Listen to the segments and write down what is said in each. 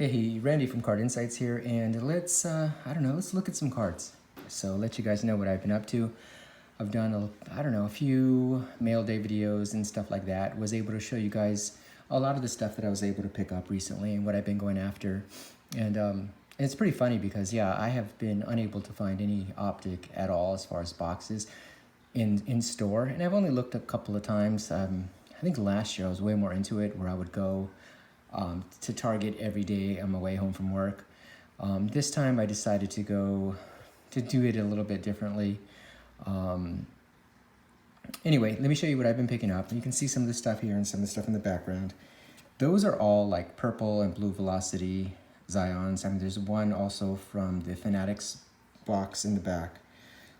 Hey, Randy from Card Insights here, and let's look at some cards. So let you guys know what I've been up to. I've done, a few mail day videos and stuff like that. Was able to show you guys a lot of the stuff that I was able to pick up recently and what I've been going after. And it's pretty funny because, yeah, I have been unable to find any Optic at all as far as boxes in store. And I've only looked a couple of times. I think last year I was way more into it, where I would go to Target every day on my way home from work. This time I decided to go to do it a little bit differently. Anyway, let me show you what I've been picking up. You can see some of the stuff here and some of the stuff in the background. Those are all like purple and blue velocity Zions. I mean, there's one also from the Fanatics box in the back,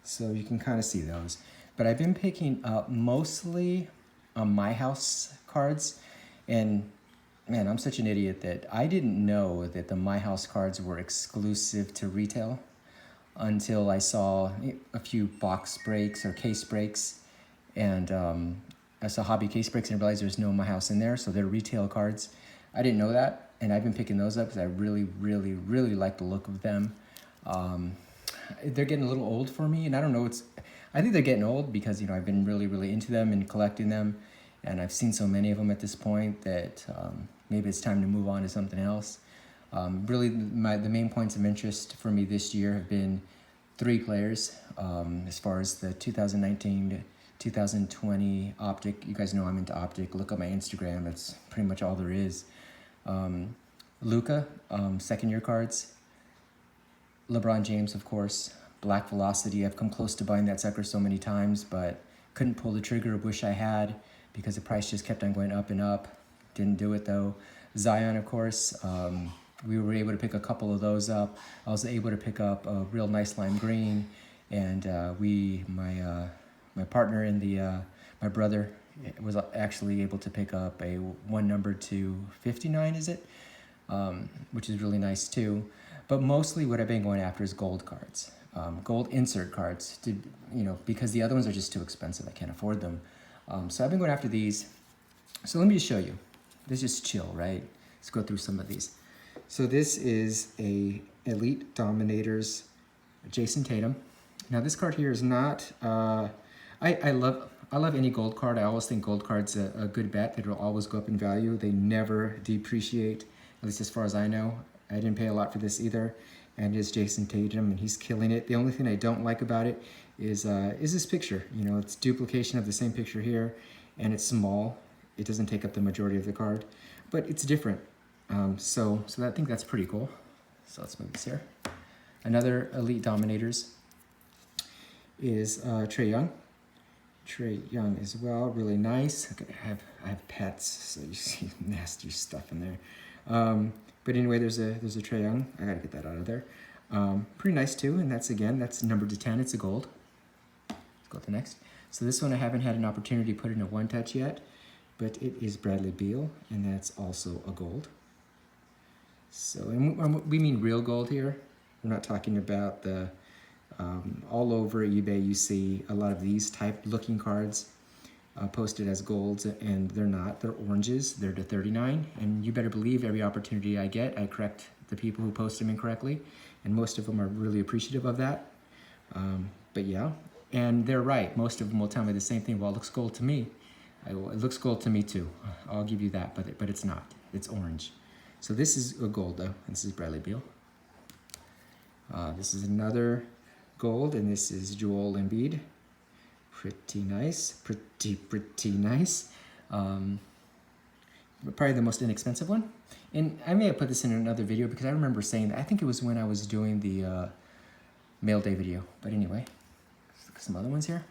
so you can kind of see those. But I've been picking up mostly My House cards, and man, I'm such an idiot that I didn't know that the My House cards were exclusive to retail until I saw a few box breaks or case breaks, and I saw hobby case breaks and realized there's no My House in there, so they're retail cards. I didn't know that, and I've been picking those up because I really, really, really like the look of them. They're getting a little old for me, and I don't know, I think they're getting old because, I've been really, really into them and collecting them, and I've seen so many of them at this point that maybe it's time to move on to something else. Really, the main points of interest for me this year have been 3 players. As far as the 2019 to 2020 Optic, you guys know I'm into Optic. Look up my Instagram. That's pretty much all there is. Luka, second-year cards. LeBron James, of course. Black Velocity. I've come close to buying that sucker so many times, but couldn't pull the trigger. Wish I had, because the price just kept on going up and up. Didn't do it though. Zion, of course. We were able to pick a couple of those up. I was able to pick up a real nice lime green, and my partner in the my brother was actually able to pick up a one number to 59, is it? Which is really nice too. But mostly what I've been going after is gold cards, gold insert cards, because the other ones are just too expensive. I can't afford them. So I've been going after these. So let me just show you. Let's just chill, right? Let's go through some of these. So this is a Elite Dominators Jason Tatum. Now this card here is not, I love any gold card. I always think gold card's a good bet. That will always go up in value. They never depreciate, at least as far as I know. I didn't pay a lot for this either. And it's Jason Tatum, and he's killing it. The only thing I don't like about it is this picture. It's duplication of the same picture here, and it's small. It doesn't take up the majority of the card, but it's different. So I think that's pretty cool. So let's move this here. Another Elite Dominators is Trae Young. Trae Young as well, really nice. I have pets, so you see nasty stuff in there. But anyway, there's a Trae Young. I gotta get that out of there. Pretty nice too, and that's numbered to 10. It's a gold. Let's go to the next. So this one I haven't had an opportunity to put in a one touch yet, but it is Bradley Beale, and that's also a gold. So, and we mean real gold here. We're not talking about the all over eBay you see a lot of these type looking cards posted as golds, and they're not. They're oranges. They're to 39, and you better believe every opportunity I get, I correct the people who post them incorrectly, and most of them are really appreciative of that. But yeah, and they're right. Most of them will tell me the same thing. Well, it looks gold to me. It looks gold to me too. I'll give you that, but it's not. It's orange. So this is a gold though. This is Bradley Beale. This is another gold, and this is Joel Embiid. Pretty nice, pretty nice. Probably the most inexpensive one. And I may have put this in another video because I remember saying that. I think it was when I was doing the mail day video. But anyway, let's look at some other ones here.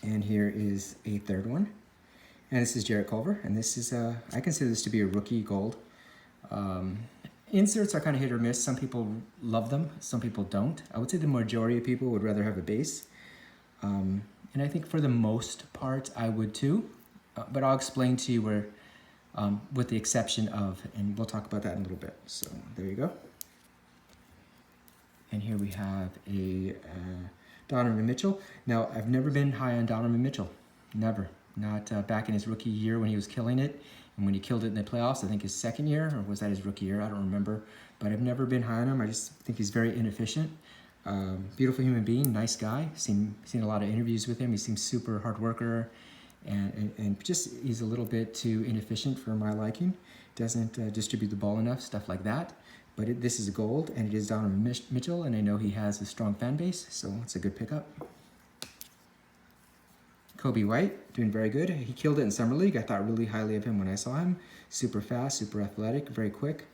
And here is a third one. And this is Jarrett Culver. And this is, I consider this to be a rookie gold. Inserts are kind of hit or miss. Some people love them, some people don't. I would say the majority of people would rather have a base. And I think for the most part, I would too. But I'll explain to you where, with the exception of, and we'll talk about that in a little bit. So there you go. And here we have a Donovan Mitchell. Now, I've never been high on Donovan Mitchell. Never. Not back in his rookie year when he was killing it. And when he killed it in the playoffs, I think his second year, or was that his rookie year? I don't remember. But I've never been high on him. I just think he's very inefficient. Beautiful human being, nice guy. Seen a lot of interviews with him. He seems super hard worker, and just he's a little bit too inefficient for my liking. Doesn't distribute the ball enough, stuff like that. But this is gold, and it is Donovan Mitchell, and I know he has a strong fan base, so it's a good pickup. Kobe White, doing very good. He killed it in Summer League. I thought really highly of him when I saw him. Super fast, super athletic, very quick.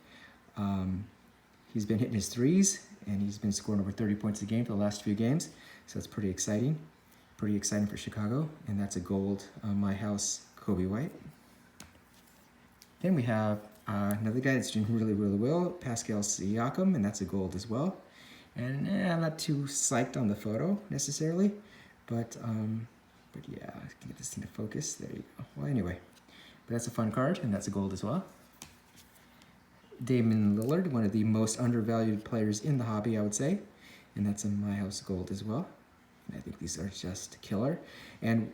He's been hitting his threes, and he's been scoring over 30 points a game for the last few games. So that's pretty exciting. Pretty exciting for Chicago. And that's a gold My House Kobe White. Then we have another guy that's doing really, really well, Pascal Siakam, and that's a gold as well. And I'm not too psyched on the photo necessarily, but yeah, I can get this thing to focus. There you go. Well, anyway, but that's a fun card, and that's a gold as well. Damian Lillard, one of the most undervalued players in the hobby, I would say, and that's a My House gold as well. And I think these are just killer. And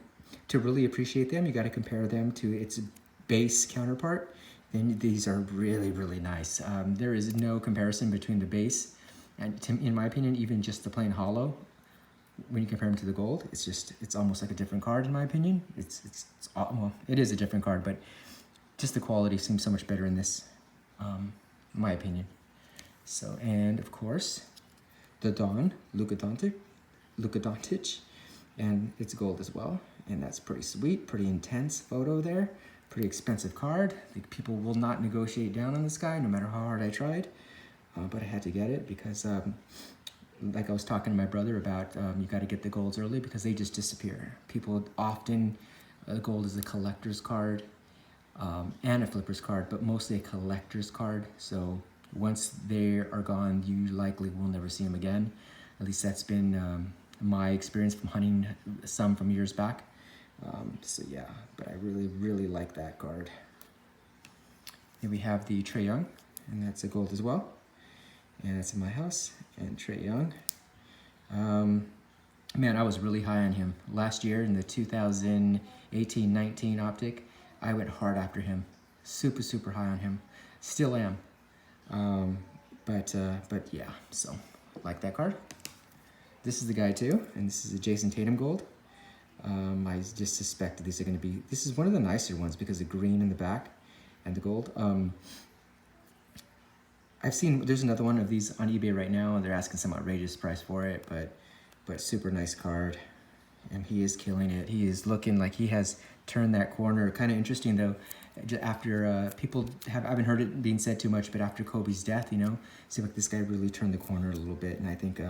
to really appreciate them, you got to compare them to its base counterpart. And these are really, really nice. There is no comparison between the base and, in my opinion, even just the plain hollow. When you compare them to the gold, it's almost like a different card in my opinion. Well, it is a different card, but just the quality seems so much better in this, in my opinion. So, and of course, the Luka Doncic, and it's gold as well, and that's pretty sweet, pretty intense photo there. Pretty expensive card. I think people will not negotiate down on this guy, no matter how hard I tried. But I had to get it because, like I was talking to my brother about, you got to get the golds early because they just disappear. People often, gold is a collector's card and a flipper's card, but mostly a collector's card. So once they are gone, you likely will never see them again. At least that's been my experience from hunting some from years back. So yeah, but I really, really like that card. Here we have the Trae Young, and that's a gold as well. And that's in My House, and Trae Young. Man, I was really high on him. Last year in the 2018-19 Optic, I went hard after him. Super, super high on him. Still am. But yeah, so like that card. This is the guy too, and this is a Jason Tatum gold. I just suspect these are going to be, this is one of the nicer ones because the green in the back and the gold. I've seen, there's another one of these on eBay right now, and they're asking some outrageous price for it, but super nice card. And he is killing it. He is looking like he has turned that corner. Kind of interesting though, after people haven't heard it being said too much, but after Kobe's death, you know, seems like this guy really turned the corner a little bit. And I think,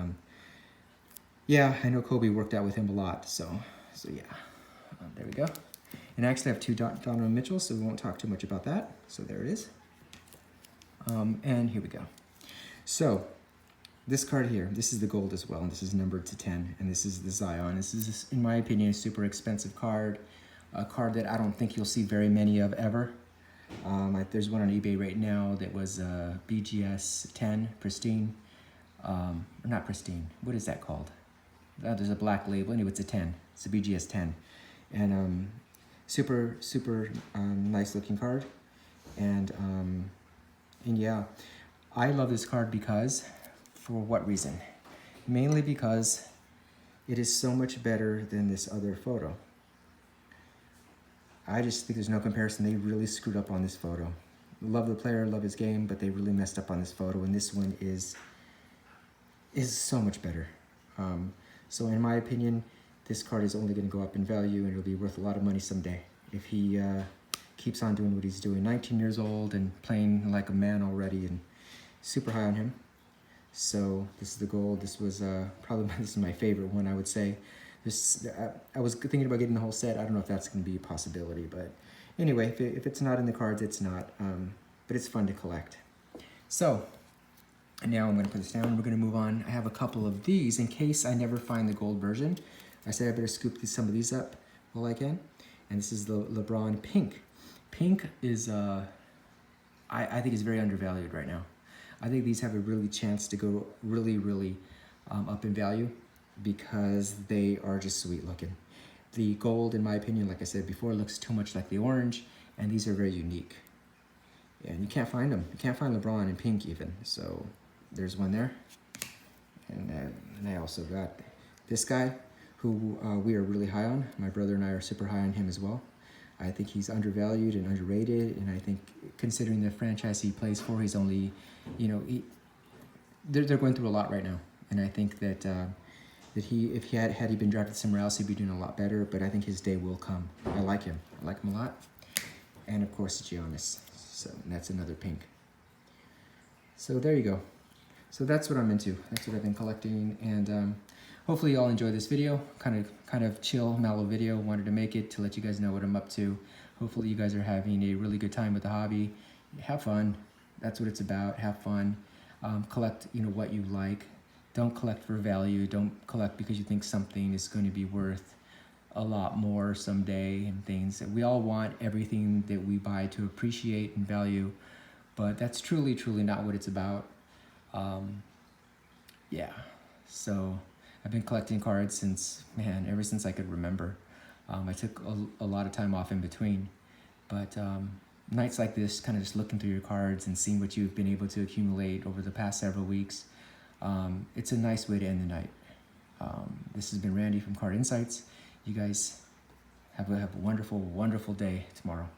yeah, I know Kobe worked out with him a lot, so yeah, there we go. And I actually have two Donovan Mitchell, so we won't talk too much about that. So there it is. And here we go. So this card here, this is the gold as well, and this is numbered to 10, and this is the Zion. This is, in my opinion, a super expensive card, a card that I don't think you'll see very many of ever. There's one on eBay right now that was BGS 10, pristine, not pristine, what is that called? There's a black label, anyway, it's a 10. It's a BGS 10. And super, super nice looking card. And yeah, I love this card because, for what reason? Mainly because it is so much better than this other photo. I just think there's no comparison. They really screwed up on this photo. Love the player, love his game, but they really messed up on this photo, and this one is so much better. So in my opinion, this card is only going to go up in value, and it'll be worth a lot of money someday if he keeps on doing what he's doing. 19 years old and playing like a man already, and super high on him. So this is the gold. This was probably this is my favorite one, I would say. I was thinking about getting the whole set. I don't know if that's going to be a possibility, but anyway, if it's not in the cards, it's not. But it's fun to collect. So. And now I'm going to put this down and we're going to move on. I have a couple of these in case I never find the gold version. I said I better scoop some of these up while I can. And this is the LeBron Pink. Pink is, I think is very undervalued right now. I think these have a really chance to go really, really up in value because they are just sweet looking. The gold, in my opinion, like I said before, looks too much like the orange. And these are very unique. And you can't find them. You can't find LeBron in pink even. So there's one there. And I also got this guy who we are really high on. My brother and I are super high on him as well. I think he's undervalued and underrated. And I think considering the franchise he plays for, he's only, you know, they're going through a lot right now. And I think that if he had been drafted somewhere else, he'd be doing a lot better. But I think his day will come. I like him. I like him a lot. And of course, Giannis. So that's another pink. So there you go. So that's what I'm into. That's what I've been collecting. And hopefully you all enjoy this video. Kind of chill, mellow video. Wanted to make it to let you guys know what I'm up to. Hopefully you guys are having a really good time with the hobby. Have fun. That's what it's about. Have fun. Collect, you know, what you like. Don't collect for value. Don't collect because you think something is going to be worth a lot more someday and things. We all want everything that we buy to appreciate and value, but that's truly not what it's about. Yeah, so I've been collecting cards since, ever since I could remember. I took a lot of time off in between, but nights like this, kind of just looking through your cards and seeing what you've been able to accumulate over the past several weeks, it's a nice way to end the night. This has been Randy from Card Insights. You guys have a wonderful, wonderful day tomorrow.